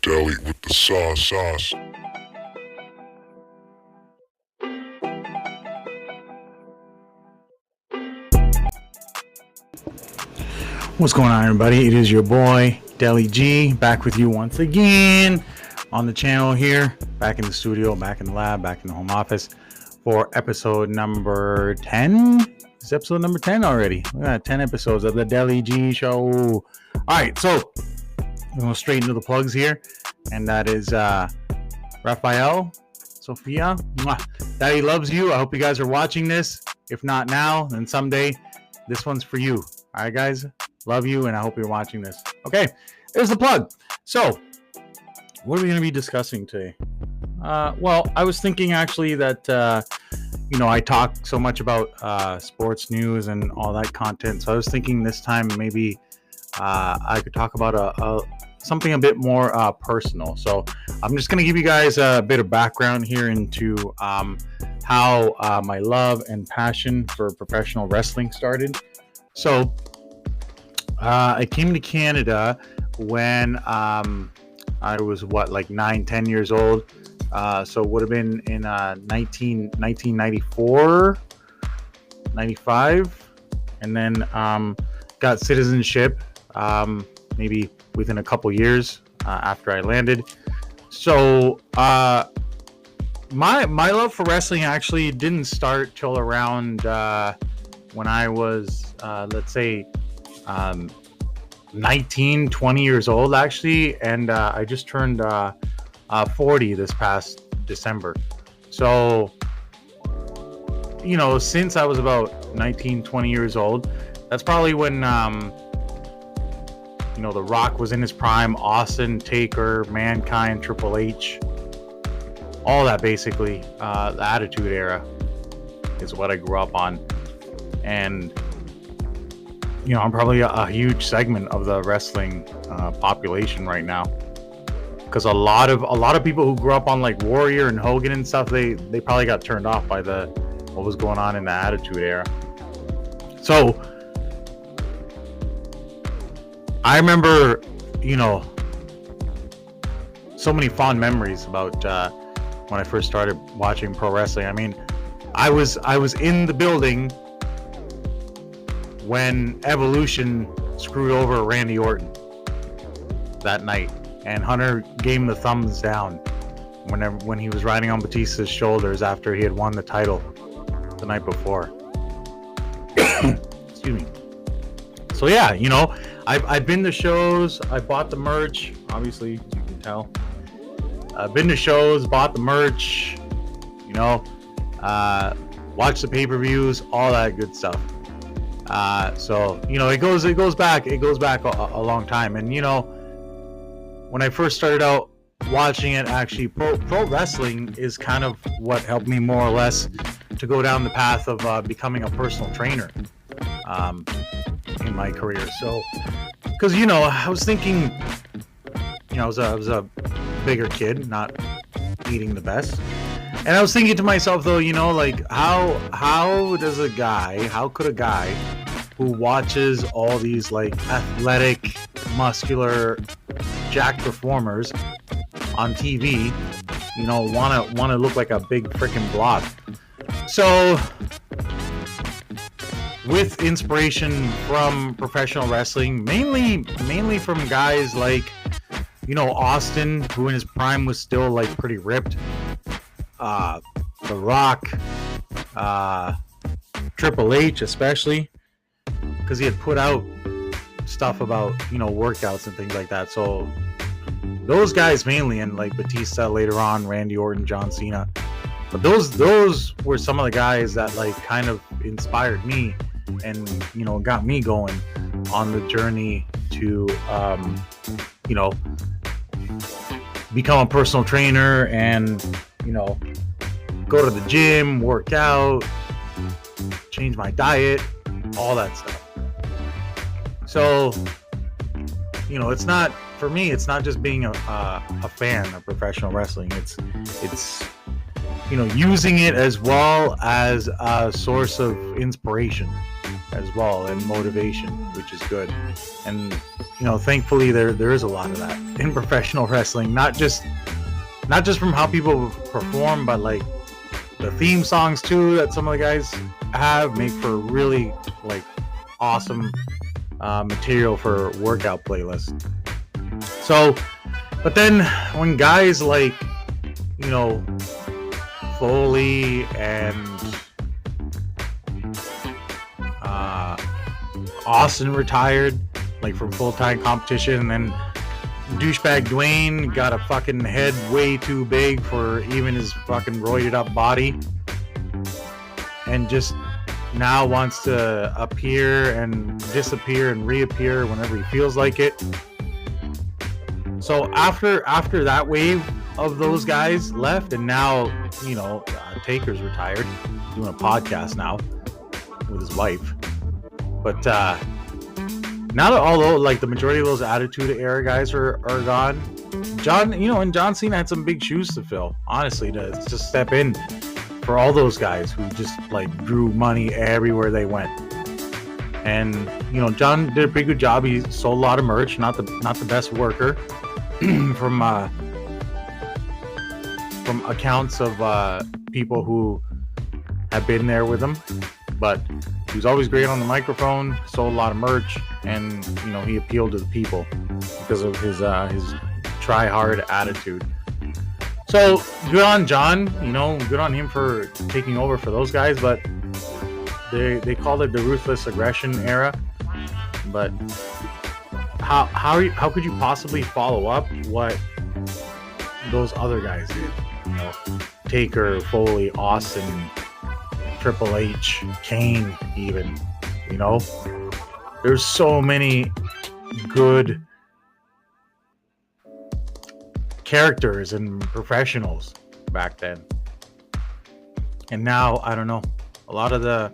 Deli with the sauce. What's going on, everybody? It is your boy Deli G, back with you once again on the channel here, back in the studio, back in the lab, back in the home office for episode number 10. Is episode number 10 already? We got 10 episodes of the Deli G Show. All right, so we're going straight into the plugs here, and that is Raphael, Sophia. Daddy loves you. I hope you guys are watching this. If not now, then someday. This one's for you. All right, guys. Love you, and I hope you're watching this. Okay, there's the plug. So, what are we going to be discussing today? Well, I was thinking actually that, I talk so much about sports news and all that content. So I was thinking this time maybe I could talk about something a bit more personal. So I'm just going to give you guys a bit of background here into how my love and passion for professional wrestling started. So I came to Canada when I was 9-10 years old. So it would have been in 1994, 95, and then got citizenship maybe within a couple years after I landed. So my love for wrestling actually didn't start till around when I was let's say 19, 20 years old actually, and I just turned 40 this past December. So since I was about 19, 20 years old, that's probably when The Rock was in his prime, Austin, Taker, Mankind, Triple H, all that basically. The Attitude Era is what I grew up on, and I'm probably a huge segment of the wrestling population right now, because a lot of people who grew up on like Warrior and Hogan and stuff, they probably got turned off by what was going on in the Attitude Era. So I remember so many fond memories about when I first started watching pro wrestling. I mean, I was in the building when Evolution screwed over Randy Orton that night, and Hunter gave him the thumbs down when he was riding on Batista's shoulders after he had won the title the night before. Excuse me. So yeah, I've been to shows, I bought the merch, obviously, as you can tell. I've been to shows, bought the merch, watched the pay-per-views, all that good stuff. So it goes back a long time. And when I first started out watching it, actually pro wrestling is kind of what helped me more or less to go down the path of becoming a personal trainer in my career. So because I was thinking, I was a bigger kid, not eating the best. And I was thinking to myself, though, how could a guy who watches all these like athletic, muscular, jacked performers on TV, want to look like a big freaking blob? So, with inspiration from professional wrestling, mainly from guys like, Austin, who in his prime was still like pretty ripped. The Rock, Triple H especially, because he had put out stuff about workouts and things like that. So those guys mainly, and like Batista later on, Randy Orton, John Cena. But those were some of the guys that like kind of inspired me and got me going on the journey to become a personal trainer and go to the gym, work out, change my diet, all that stuff. So it's not, for me, it's not just being a fan of professional wrestling. It's using it as well as a source of inspiration as well, and motivation, which is good. And thankfully there is a lot of that in professional wrestling. Not just from how people perform, but like the theme songs too that some of the guys have make for really like awesome material for workout playlists. So, but then when guys like Foley and Austin retired like from full-time competition, and then douchebag Dwayne got a fucking head way too big for even his fucking roided up body, and just now wants to appear and disappear and reappear whenever he feels like it. So after that wave of those guys left, and now Taker's retired, doing a podcast now with his wife. But now that although like the majority of those Attitude Era guys are gone, John, and John Cena had some big shoes to fill, honestly, to just step in for all those guys who just like drew money everywhere they went. And John did a pretty good job. He sold a lot of merch, not the best worker from accounts of people who have been there with him, but he was always great on the microphone, sold a lot of merch, and he appealed to the people because of his try hard attitude. So good on John, good on him for taking over for those guys, but they called it the ruthless aggression era. But how could you possibly follow up what those other guys did? Taker, Foley, Austin, Triple H, Kane, even. There's so many good characters and professionals back then. And now, I don't know, a lot of the,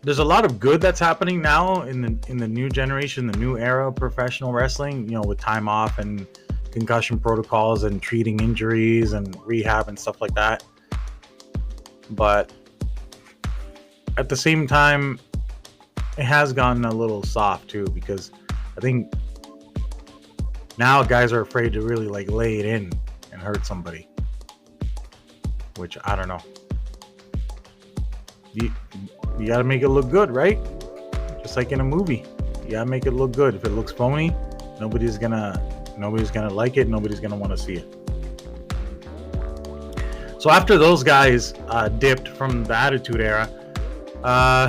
there's a lot of good that's happening now in the new generation, the new era of professional wrestling, with time off and concussion protocols and treating injuries and rehab and stuff like that. But at the same time, it has gotten a little soft too, because I think now guys are afraid to really like lay it in and hurt somebody, which I don't know. You gotta make it look good, right? Just like in a movie, you gotta make it look good. If it looks phony, nobody's gonna like it. Nobody's gonna want to see it. So after those guys dipped from the Attitude Era,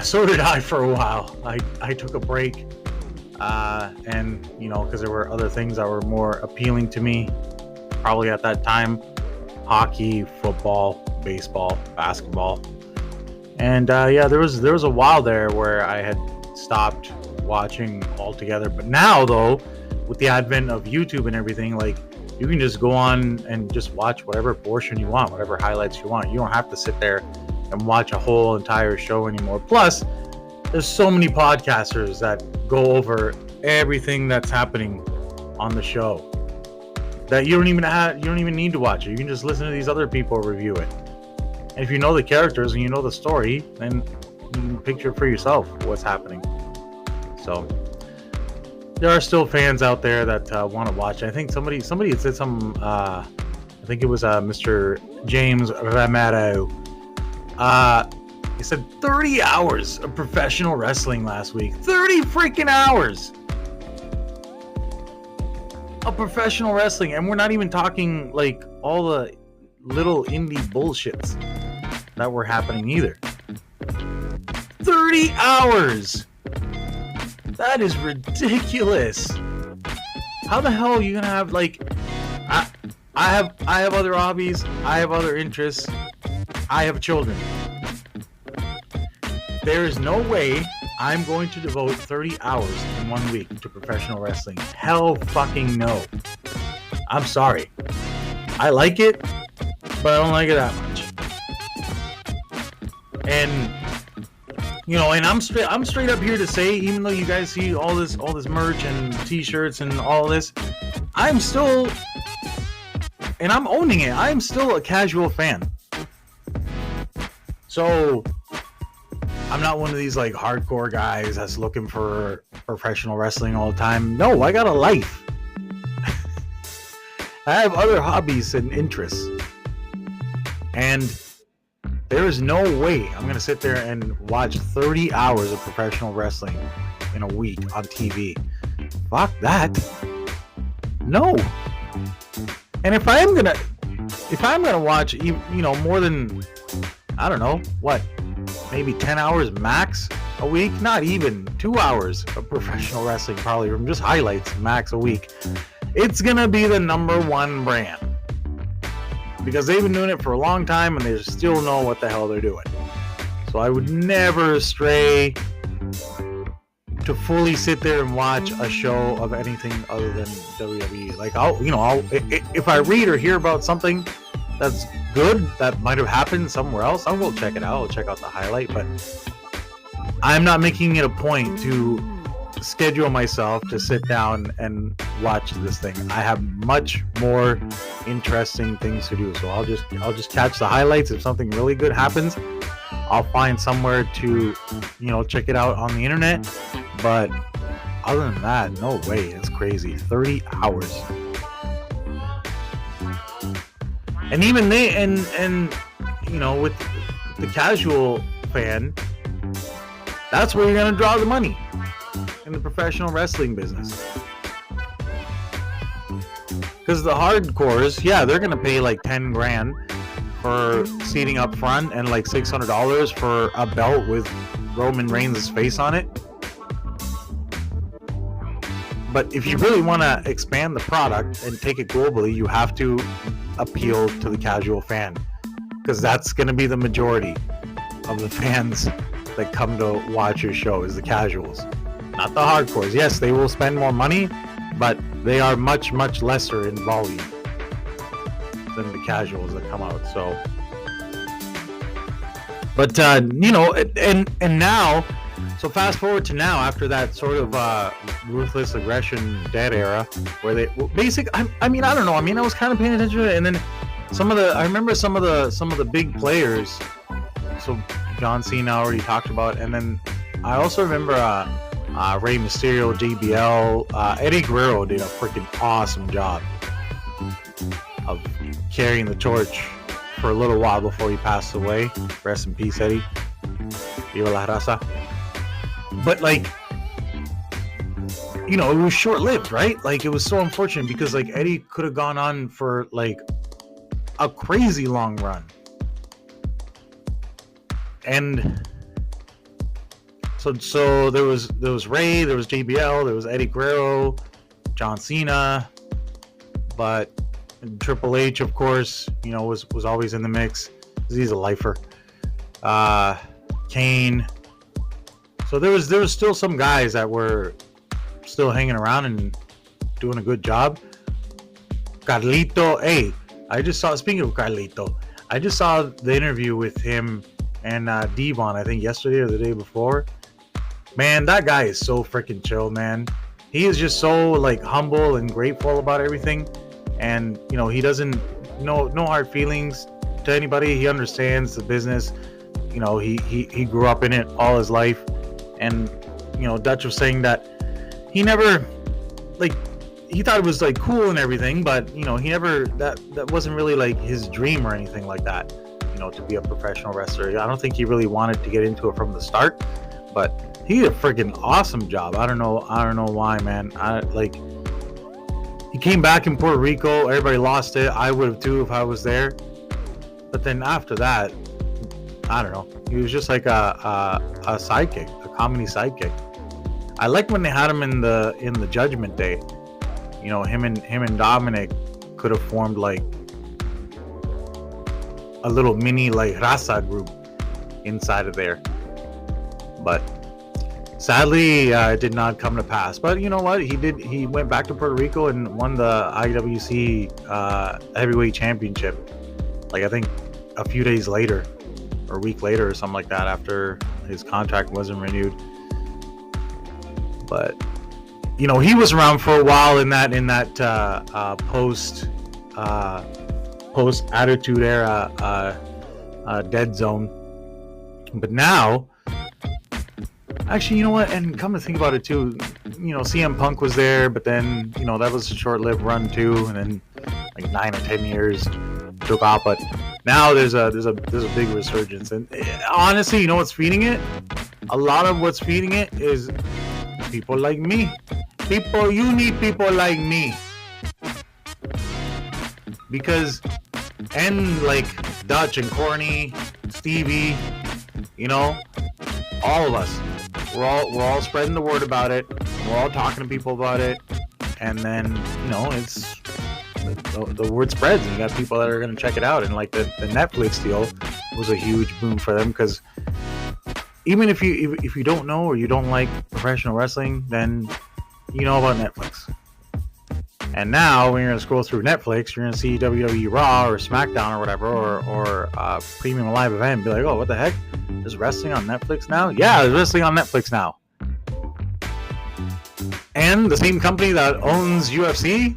so did I for a while. I took a break, and because there were other things that were more appealing to me, probably at that time: hockey, football, baseball, basketball. And there was a while there where I had stopped watching altogether. But now, though, with the advent of YouTube and everything, like, you can just go on and just watch whatever portion you want, whatever highlights you want. You don't have to sit there and watch a whole entire show anymore. Plus, there's so many podcasters that go over everything that's happening on the show that you don't even need to watch it. You can just listen to these other people review it. And if you know the characters and you know the story, then you can picture for yourself what's happening. So there are still fans out there that want to watch. I think somebody had said some. I think it was Mr. James Romero. He said 30 hours of professional wrestling last week. 30 freaking hours of professional wrestling, and we're not even talking like all the little indie bullshits that were happening either. 30 hours. That is ridiculous. How the hell are you gonna have I have other hobbies, I have other interests, I have children. There is no way I'm going to devote 30 hours in 1 week to professional wrestling. Hell fucking no. I'm sorry. I like it, but I don't like it that much. And and I'm straight up here to say, even though you guys see all this merch and t-shirts and all this, I'm still, and I'm owning it, I'm still a casual fan. So I'm not one of these like hardcore guys that's looking for professional wrestling all the time. No, I got a life. I have other hobbies and interests. And there is no way I'm going to sit there and watch 30 hours of professional wrestling in a week on TV. Fuck that. No. And if I'm going to watch, more than, I don't know, what, maybe 10 hours max a week, not even 2 hours of professional wrestling, probably from just highlights max a week, it's going to be the number one brand. Because they've been doing it for a long time and they still know what the hell they're doing. So I would never stray to fully sit there and watch a show of anything other than WWE. Like if I read or hear about something that's good that might have happened somewhere else, I'll go check it out. I'll check out the highlight, but I'm not making it a point to schedule myself to sit down and watch this thing. I have much more interesting things to do, so I'll just catch the highlights. If something really good happens, I'll find somewhere to check it out on the internet. But other than that, no way. It's crazy. 30 hours. And even they and with the casual fan, that's where you're gonna draw the money in the professional wrestling business. Because the hardcores, yeah, they're gonna pay like 10 grand for seating up front and like $600 for a belt with Roman Reigns' face on it. But if you really want to expand the product and take it globally, you have to appeal to the casual fan, because that's going to be the majority of the fans that come to watch your show, is the casuals, not the hardcores. Yes, they will spend more money, but they are much, much lesser in volume than the casuals that come out. So, but and now, so fast forward to now, after that sort of ruthless aggression dead era, where they I don't know. I was kind of paying attention to it, and then I remember some of the big players. So John Cena already talked about, and then I also remember Rey Mysterio, JBL, Eddie Guerrero did a freaking awesome job of carrying the torch for a little while before he passed away. Rest in peace, Eddie. Viva la raza. But it was short-lived, right? Like, it was so unfortunate because Eddie could have gone on for a crazy long run. And so there was Ray, there was JBL, there was Eddie Guerrero, John Cena, but Triple H, of course, was always in the mix because he's a lifer. Kane. So there was still some guys that were still hanging around and doing a good job. Carlito, speaking of Carlito, I just saw the interview with him and Devon, I think yesterday or the day before. Man, that guy is so freaking chill, man. He is just so humble and grateful about everything, and he doesn't no hard feelings to anybody. He understands the business. He grew up in it all his life, and Dutch was saying that he never he thought it was cool and everything, but he never that wasn't really his dream or anything like that, to be a professional wrestler. I don't think he really wanted to get into it from the start, but he did a freaking awesome job. I don't know why, man. He came back in Puerto Rico, everybody lost it. I would have too if I was there. But then after that, I don't know. He was just like a sidekick, a comedy sidekick. I like when they had him in the Judgment Day. Him and Dominic could have formed a little mini raza group inside of there. But sadly, it did not come to pass. But you know what? He went back to Puerto Rico and won the IWC Heavyweight Championship. I think a few days later, or a week later, or something like that, after his contract wasn't renewed. But he was around for a while in that post Attitude Era dead zone. But now Actually, you know what? And come to think about it too, CM Punk was there, but then that was a short-lived run too, and then like 9 or 10 years took off. But now there's a big resurgence, and honestly, you know what's feeding it? A lot of what's feeding it is people like me. You need people like me, because and like Dutch and Corny, Stevie, all of us. We're all spreading the word about it. We're all talking to people about it, and then it's the word spreads, and you got people that are going to check it out. And like the Netflix deal was a huge boom for them, because even if you don't know or you don't like professional wrestling, then you know about Netflix. And now when you're going to scroll through Netflix, you're going to see WWE Raw or SmackDown or whatever, or Premium Live Event, and be like, oh, what the heck? There's wrestling on Netflix now? Yeah, there's wrestling on Netflix now. And the same company that owns UFC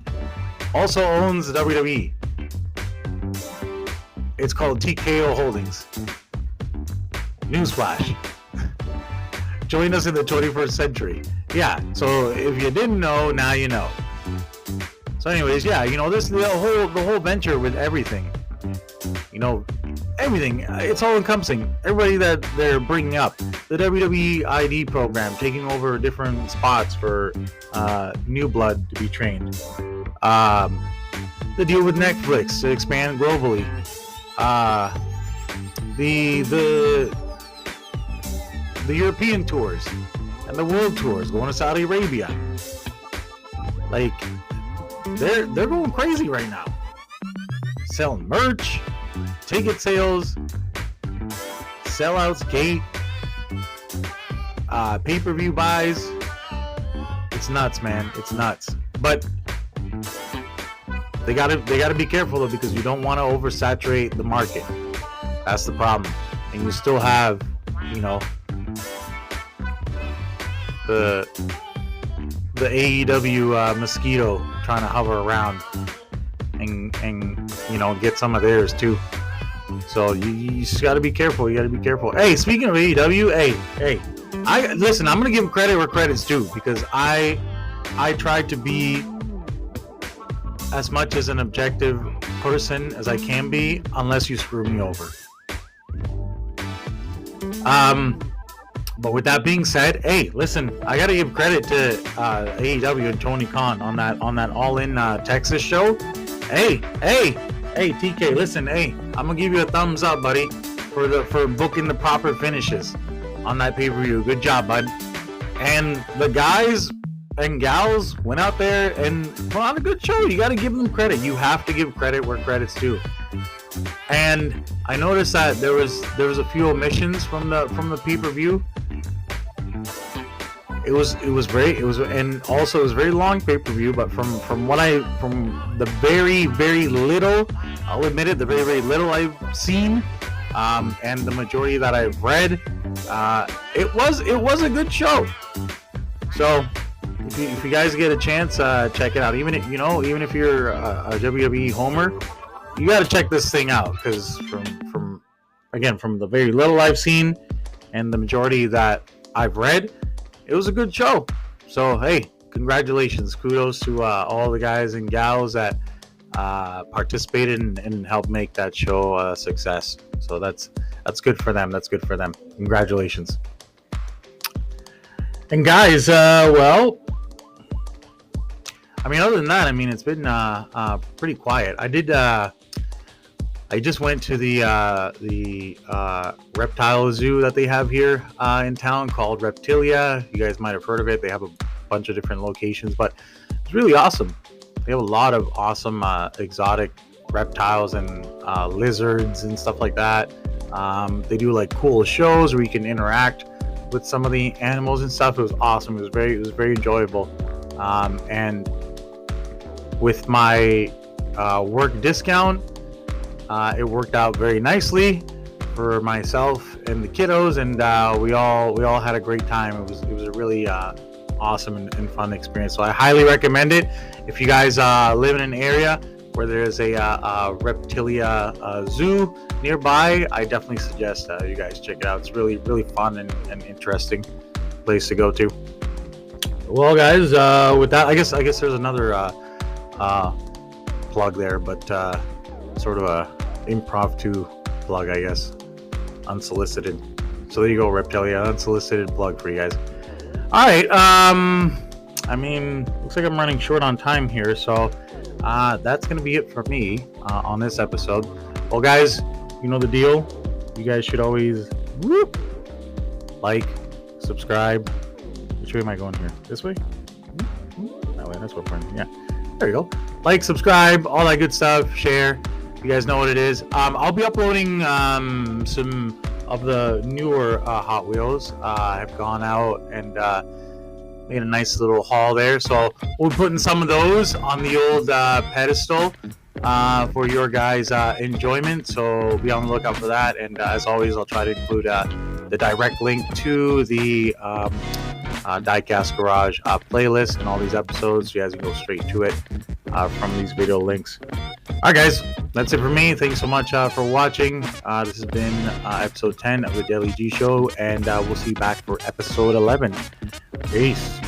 also owns WWE. It's called TKO Holdings. Newsflash. Join us in the 21st century. Yeah, so if you didn't know, now you know. So anyways, yeah, this the whole venture with everything. Everything. It's all encompassing. Everybody that they're bringing up. The WWE ID program, taking over different spots for new blood to be trained. The deal with Netflix to expand globally. The European tours and the world tours going to Saudi Arabia. Like, they're going crazy right now. Selling merch, ticket sales, sellouts, gate, pay-per-view buys. It's nuts, man. It's nuts. But they gotta be careful though, because you don't want to oversaturate the market. That's the problem. And you still have, the AEW mosquito trying to hover around and get some of theirs too. So you just got to be careful. You got to be careful. Hey, speaking of AEW, hey, I'm gonna give credit where credit's due, because I tried to be as much as an objective person as I can be, unless you screw me over. But with that being said, hey, listen, I gotta give credit to AEW and Tony Khan on that All In Texas show. Hey, TK, listen, hey, I'm gonna give you a thumbs up, buddy, for booking the proper finishes on that pay-per-view. Good job, bud. And the guys and gals went out there and put on a good show. You got to give them credit. You have to give credit where credit's due. And I noticed that there was a few omissions from the pay-per-view. It was very long pay-per-view, but from the very, very little, I'll admit it, the very, very little I've seen, and the majority that I've read, it was a good show. So if you guys get a chance, check it out. Even if you're a WWE homer, you got to check this thing out, because from the very little I've seen and the majority that I've read, it was a good show. So hey, congratulations, kudos to all the guys and gals that participated and helped make that show a success. So that's good for them. That's good for them. Congratulations. And guys, well, I mean, other than that, I mean, it's been pretty quiet. I just went to the reptile zoo that they have here in town called Reptilia. You guys might have heard of it. They have a bunch of different locations, but it's really awesome. They have a lot of awesome exotic reptiles and lizards and stuff like that. They do like cool shows where you can interact with some of the animals and stuff. It was awesome. It was very enjoyable. And with my work discount, it worked out very nicely for myself and the kiddos, and we all had a great time. It was a really awesome and fun experience. So I highly recommend it. If you guys live in an area where there's a Reptilia zoo nearby, I definitely suggest you guys check it out. It's really fun and interesting. place to go to. Well, guys, with that, I guess there's another plug there, but sort of a impromptu plug, I guess, unsolicited. So there you go, Reptilia, unsolicited plug for you guys. All right, I mean, looks like I'm running short on time here, so that's gonna be it for me on this episode. Well, guys, you know the deal. You guys should always like, subscribe. Which way am I going here? This way? That way. That's what we're doing. Yeah. There you go. Like, subscribe, all that good stuff. Share. You guys know what it is. I'll be uploading some of the newer Hot Wheels. I've gone out and made a nice little haul there. So we'll be putting some of those on the old pedestal for your guys' enjoyment. So be on the lookout for that. And as always, I'll try to include the direct link to the Diecast Garage playlist and all these episodes. So you guys can go straight to it from these video links. All right, guys, that's it for me. Thanks so much for watching. This has been episode 10 of the Deli G Show, and we'll see you back for episode 11. Peace.